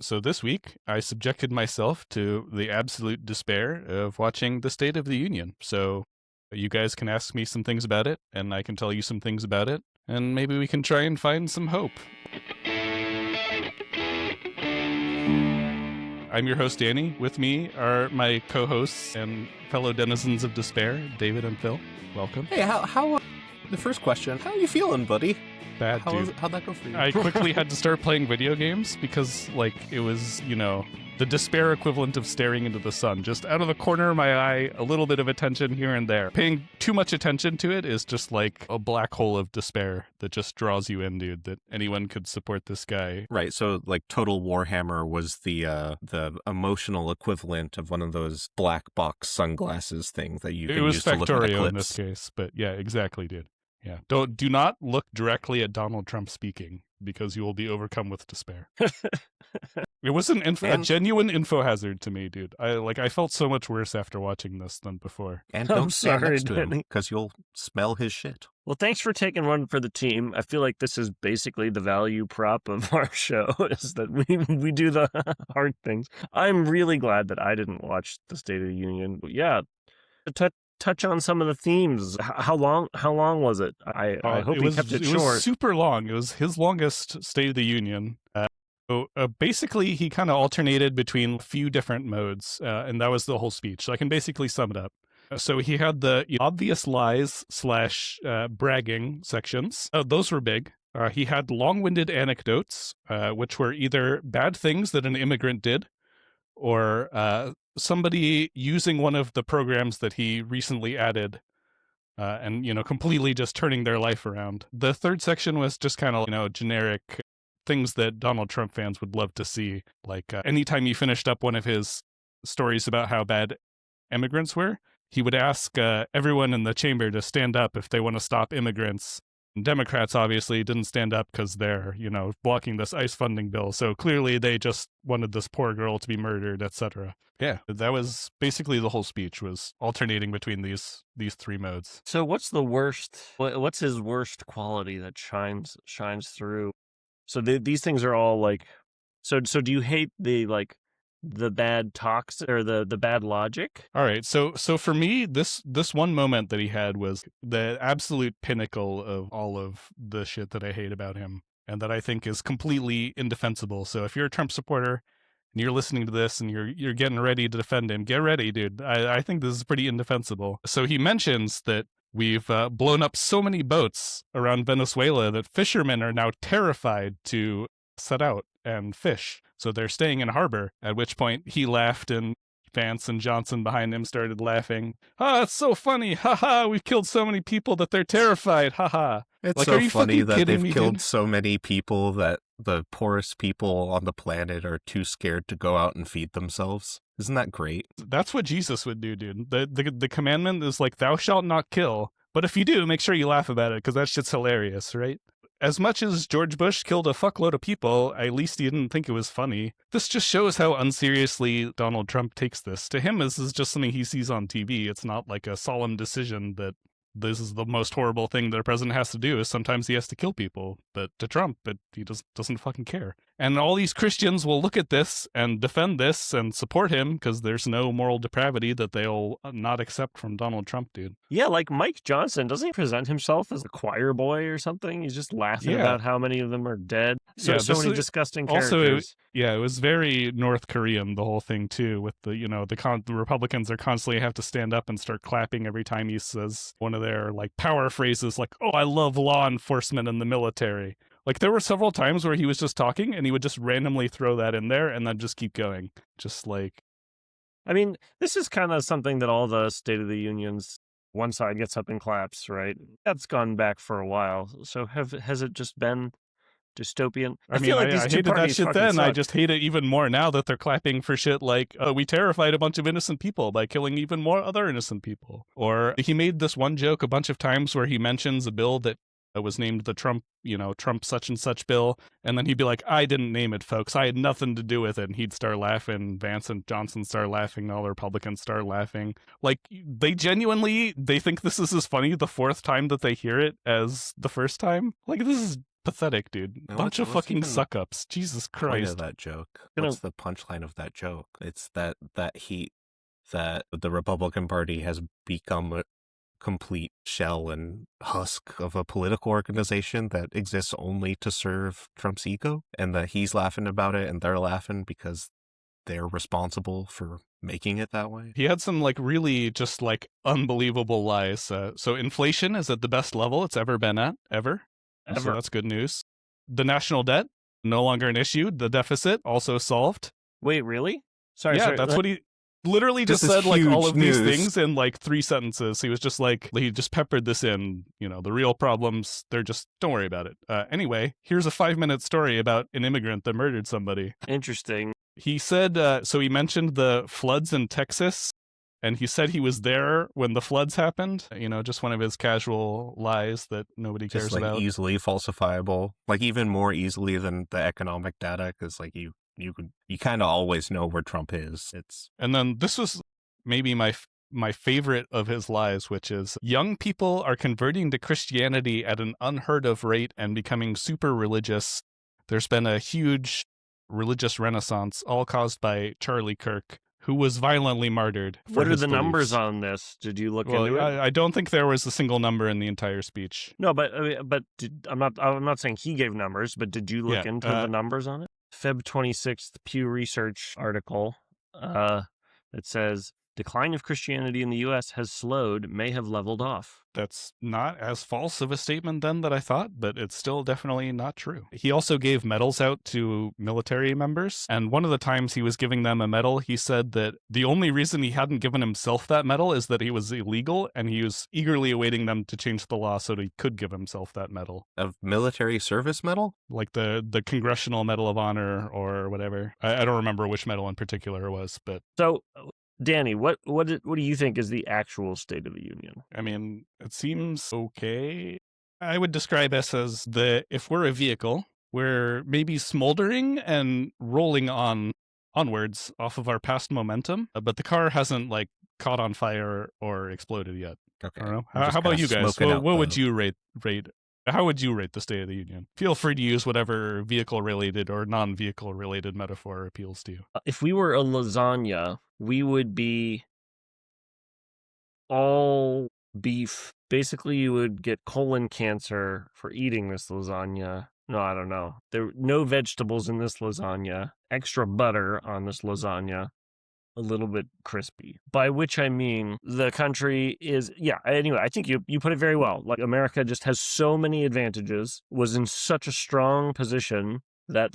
So this week, I subjected myself to the absolute despair of watching the State of the Union. So you guys can ask me some things about it, and I can tell you some things about it, and maybe we can try and find some hope. I'm your host, Danny. With me are my co-hosts and fellow denizens of despair, David and Phil. Welcome. Hey, the first question, how are you feeling, buddy? Bad, dude. How'd that go for you? I quickly had to start playing video games because, it was, the despair equivalent of staring into the sun. Just out of the corner of my eye, a little bit of attention here and there. Paying too much attention to it is just like a black hole of despair that just draws you in, dude, that anyone could support this guy. Right, so Total Warhammer was the emotional equivalent of one of those black box sunglasses things that you can use to look at eclipse. It was Factorio in this case, but yeah, exactly, dude. Yeah. Do not look directly at Donald Trump speaking because you will be overcome with despair. It was a genuine Infohazard to me, dude. I felt so much worse after watching this than before. And don't stand next to him because you'll smell his shit. Well, thanks for taking one for the team. I feel like this is basically the value prop of our show, is that we do the hard things. I'm really glad that I didn't watch the State of the Union. But yeah, touch on some of the themes. How long was it? I hope he kept it short. It was super long. It was his longest State of the Union. Basically, he kind of alternated between a few different modes, and that was the whole speech. So I can basically sum it up. So he had the obvious lies / bragging sections. Those were big. He had long-winded anecdotes, which were either bad things that an immigrant did, or somebody using one of the programs that he recently added, and completely just turning their life around. The third section was just kind of generic things that Donald Trump fans would love to see, like anytime he finished up one of his stories about how bad immigrants were, he would ask everyone in the chamber to stand up if they want to stop immigrants. Democrats obviously didn't stand up because they're, blocking this ICE funding bill. So clearly they just wanted this poor girl to be murdered, etc. Yeah, that was basically the whole speech, was alternating between these three modes. So what's the worst? What's his worst quality that shines through? So these things are all so do you hate the bad talks or the bad logic? All right. So for me, this one moment that he had was the absolute pinnacle of all of the shit that I hate about him and that I think is completely indefensible. So if you're a Trump supporter and you're listening to this and you're getting ready to defend him, get ready, dude. I think this is pretty indefensible. So he mentions that we've blown up so many boats around Venezuela that fishermen are now terrified to set out and fish. So they're staying in harbor, at which point he laughed and Vance and Johnson behind him started laughing. It's so funny. We've killed so many people that they're terrified. It's so funny that they've killed so many people that the poorest people on the planet are too scared to go out and feed themselves. Isn't that great? That's what Jesus would do, dude. The commandment is thou shalt not kill. But if you do, make sure you laugh about it because that shit's hilarious, right? As much as George Bush killed a fuckload of people, at least he didn't think it was funny. This just shows how unseriously Donald Trump takes this. To him, this is just something he sees on TV. It's not like a solemn decision that this is the most horrible thing that a president has to do, is sometimes he has to kill people. But to Trump, he doesn't fucking care. And all these Christians will look at this and defend this and support him because there's no moral depravity that they'll not accept from Donald Trump, dude. Yeah, like Mike Johnson, doesn't he present himself as a choir boy or something? He's just laughing about how many of them are dead. So many disgusting characters. Also, it was very North Korean, the whole thing, too, with the Republicans are constantly have to stand up and start clapping every time he says one of their power phrases oh, I love law enforcement and the military. There were several times where he was just talking and he would just randomly throw that in there and then just keep going. I mean, this is kind of something that all the State of the Unions, one side gets up and claps, right? That's gone back for a while. So has it just been dystopian? I feel like I hated that shit then. Suck. I just hate it even more now that they're clapping for shit we terrified a bunch of innocent people by killing even more other innocent people. Or he made this one joke a bunch of times where he mentions a bill that was named the Trump such and such bill. And then he'd be like, I didn't name it, folks. I had nothing to do with it. And he'd start laughing. Vance and Johnson start laughing. All the Republicans start laughing. They genuinely, they think this is as funny the fourth time that they hear it as the first time. This is pathetic, dude. Bunch of fucking suck-ups. Jesus Christ. Point of that joke. What's the punchline of that joke? It's that the Republican Party has become a complete shell and husk of a political organization that exists only to serve Trump's ego, and that he's laughing about it and they're laughing because they're responsible for making it that way. He had some really just unbelievable lies. So inflation is at the best level it's ever been at, ever. So that's good news. The national debt, no longer an issue. The deficit, also solved. Wait, really? Sorry. That's what he literally just said, all of these things in 3 sentences. He was just he just peppered this in, the real problems, they're just, don't worry about it. Anyway, here's a 5-minute story about an immigrant that murdered somebody. Interesting. He said, so he mentioned the floods in Texas, and he said he was there when the floods happened. Just one of his casual lies that nobody cares about. Easily falsifiable, even more easily than the economic data, because you kind of always know where Trump is. And then this was maybe my favorite of his lies, which is young people are converting to Christianity at an unheard of rate and becoming super religious. There's been a huge religious renaissance, all caused by Charlie Kirk, who was violently martyred. What are the numbers on this? Did you look into it? I don't think there was a single number in the entire speech. No, but I'm not saying he gave numbers, but did you look into the numbers on it? Feb 26th Pew Research article that says decline of Christianity in the U.S. has slowed, may have leveled off. That's not as false of a statement then that I thought, but it's still definitely not true. He also gave medals out to military members, and one of the times he was giving them a medal, he said that the only reason he hadn't given himself that medal is that he was illegal, and he was eagerly awaiting them to change the law so that he could give himself that medal. A military service medal? Like the Congressional Medal of Honor or whatever. I don't remember which medal in particular it was, but... So... Danny, what do you think is the actual State of the Union? I mean, it seems okay. I would describe us as if we're a vehicle, we're maybe smoldering and rolling onwards off of our past momentum, but the car hasn't caught on fire or exploded yet. Okay. I don't know. How about you guys? What would you rate? How would you rate the State of the Union? Feel free to use whatever vehicle-related or non-vehicle-related metaphor appeals to you. If we were a lasagna, we would be all beef. Basically, you would get colon cancer for eating this lasagna. No, I don't know. There are no vegetables in this lasagna. Extra butter on this lasagna. A little bit crispy, by which I mean the country is, anyway, I think you put it very well. America just has so many advantages, was in such a strong position that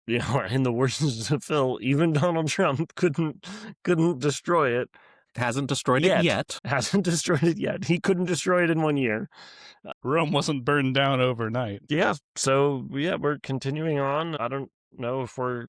in the words of Phil, even Donald Trump couldn't destroy it. Hasn't destroyed it yet. Hasn't destroyed it yet. He couldn't destroy it in 1 year. Rome wasn't burned down overnight. Yeah, so we're continuing on. I don't know if we're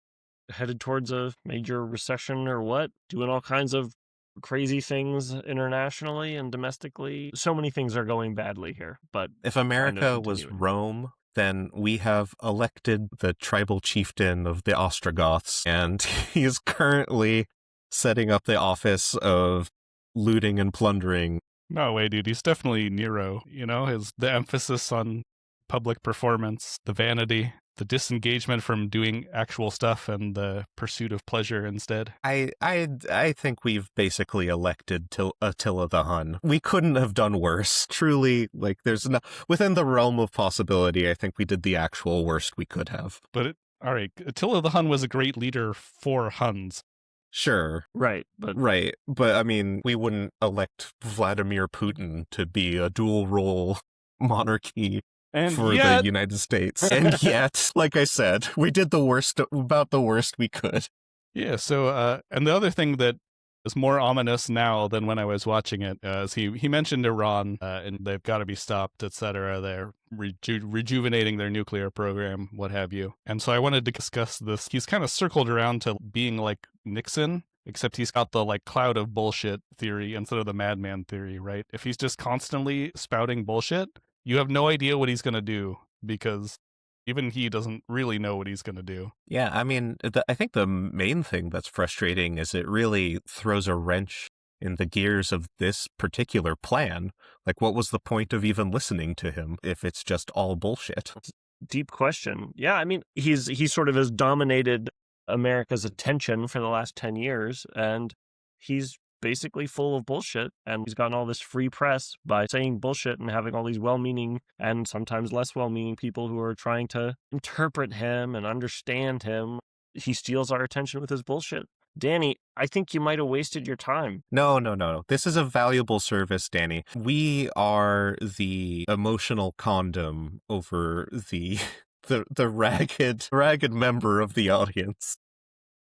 headed towards a major recession or what, doing all kinds of crazy things internationally and domestically. So many things are going badly here, but if America was Rome, then we have elected the tribal chieftain of the Ostrogoths, and he is currently setting up the office of looting and plundering. No way, dude. He's definitely Nero. The emphasis on public performance, the vanity, the disengagement from doing actual stuff and the pursuit of pleasure instead. I think we've basically elected Attila the Hun. We couldn't have done worse. Truly, there's no, within the realm of possibility, I think we did the actual worst we could have. But all right, Attila the Hun was a great leader for Huns. Sure. Right. But I mean, we wouldn't elect Vladimir Putin to be a dual role monarchy for the United States. And yet, like I said, we did about the worst we could. Yeah, so, and the other thing that is more ominous now than when I was watching it is he mentioned Iran, and they've got to be stopped, etc. They're rejuvenating their nuclear program, what have you. And so I wanted to discuss this. He's kind of circled around to being like Nixon, except he's got the cloud of bullshit theory instead of the madman theory, right? If he's just constantly spouting bullshit, you have no idea what he's going to do because even he doesn't really know what he's going to do. Yeah, I mean, I think the main thing that's frustrating is it really throws a wrench in the gears of this particular plan. Like, what was the point of even listening to him if it's just all bullshit? Deep question. Yeah, I mean, he sort of has dominated America's attention for the last 10 years, and he's basically full of bullshit, and he's gotten all this free press by saying bullshit and having all these well-meaning and sometimes less well-meaning people who are trying to interpret him and understand him. He steals our attention with his bullshit. Danny, I think you might have wasted your time. No. This is a valuable service, Danny. We are the emotional condom over the ragged member of the audience.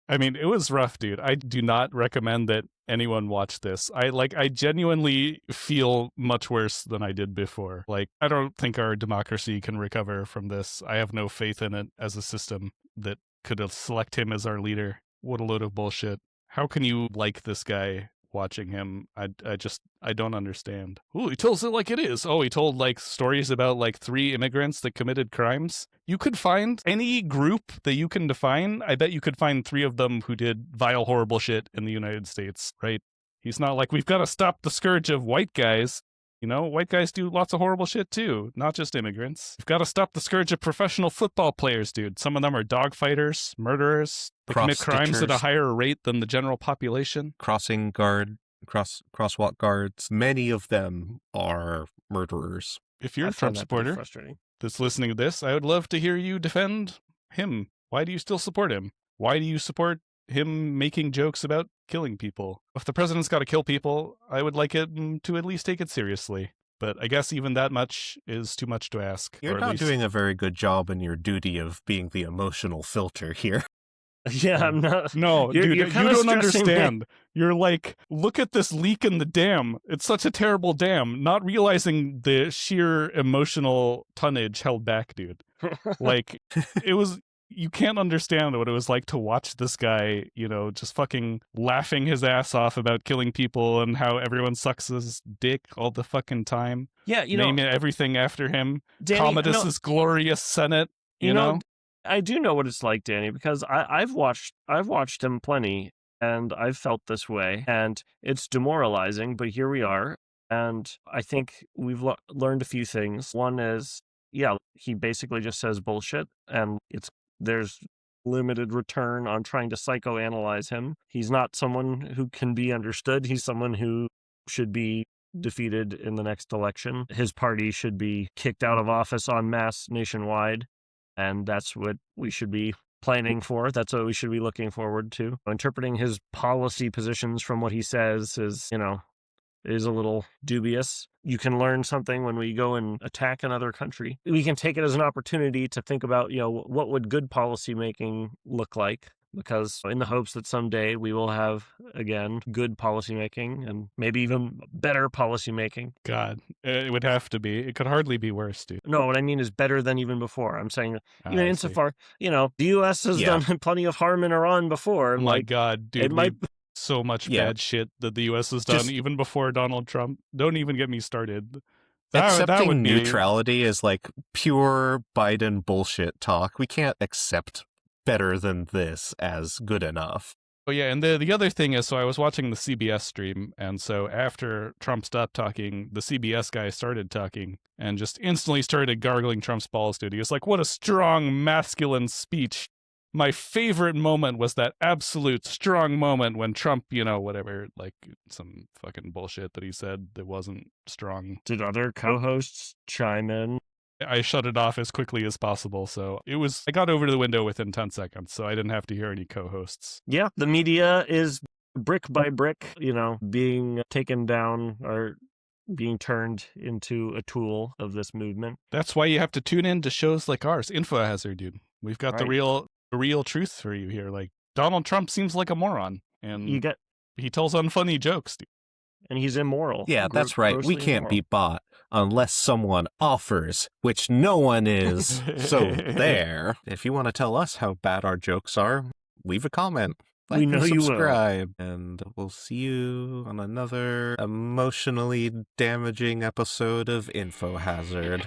I mean, it was rough, dude. I do not recommend that anyone watch this. I genuinely feel much worse than I did before. Like, I don't think our democracy can recover from this. I have no faith in it as a system that could select him as our leader. What a load of bullshit. How can you like this guy watching him? I don't understand. Ooh, he tells it like it is. Oh, he told like stories about like 3 immigrants that committed crimes. You could find any group that you can define. I bet you could find 3 of them who did vile, horrible shit in the United States, right? He's not like, we've got to stop the scourge of white guys. You know, white guys do lots of horrible shit too, not just immigrants. We've got to stop the scourge of professional football players, dude. Some of them are dogfighters, murderers. They commit crimes at a higher rate than the general population. Crosswalk guards. Many of them are murderers. If you're a Trump supporter that's listening to this, I would love to hear you defend him. Why do you still support him? Why do you support him making jokes about killing people? If the president's got to kill people, I would like it to at least take it seriously. But I guess even that much is too much to ask. You're not doing a very good job in your duty of being the emotional filter here. Yeah, I'm not. No, dude, you don't understand. You're like, look at this leak in the dam. It's such a terrible dam. Not realizing the sheer emotional tonnage held back, dude. Like, it was. You can't understand what it was like to watch this guy, you know, just fucking laughing his ass off about killing people and how everyone sucks his dick all the fucking time. Yeah, you Naming know, everything after him. Danny, Commodus's glorious Senate. You know, I do know what it's like, Danny, because I've watched him plenty, and I've felt this way, and it's demoralizing. But here we are, and I think we've learned a few things. One is, yeah, he basically just says bullshit, and there's limited return on trying to psychoanalyze him. He's not someone who can be understood. He's someone who should be defeated in the next election. His party should be kicked out of office en masse nationwide. And that's what we should be planning for. That's what we should be looking forward to. Interpreting his policy positions from what he says is a little dubious. You can learn something when we go and attack another country. We can take it as an opportunity to think about, what would good policy making look like? Because in the hopes that someday we will have, again, good policymaking and maybe even better policymaking. God, it would have to be. It could hardly be worse, dude. No, what I mean is better than even before. I'm saying, insofar, the U.S. has done plenty of harm in Iran before. Oh my God, dude. It might... So much bad shit that the U.S. has done, even before Donald Trump. Don't even get me started. Accepting neutrality is like pure Biden bullshit talk. We can't accept better than this as good enough. Oh yeah, and the other thing is, so I was watching the CBS stream, and so after Trump stopped talking, the CBS guy started talking, and just instantly started gargling Trump's balls, dude. He was like, what a strong, masculine speech. My favorite moment was that absolute strong moment when Trump, whatever, like some fucking bullshit that he said that wasn't strong. Did other co-hosts chime in? I shut it off as quickly as possible, so I got over to the window within 10 seconds, so I didn't have to hear any co-hosts. Yeah, the media is brick by brick, being taken down or being turned into a tool of this movement. That's why you have to tune in to shows like ours, Infohazard, dude. We've got the real truth for you here. Like, Donald Trump seems like a moron, and he tells unfunny jokes, dude. And he's immoral. Yeah, that's right. We can't be bought unless someone offers, which no one is. So there. If you want to tell us how bad our jokes are, leave a comment. Like we know and you will. Subscribe. And we'll see you on another emotionally damaging episode of Infohazard.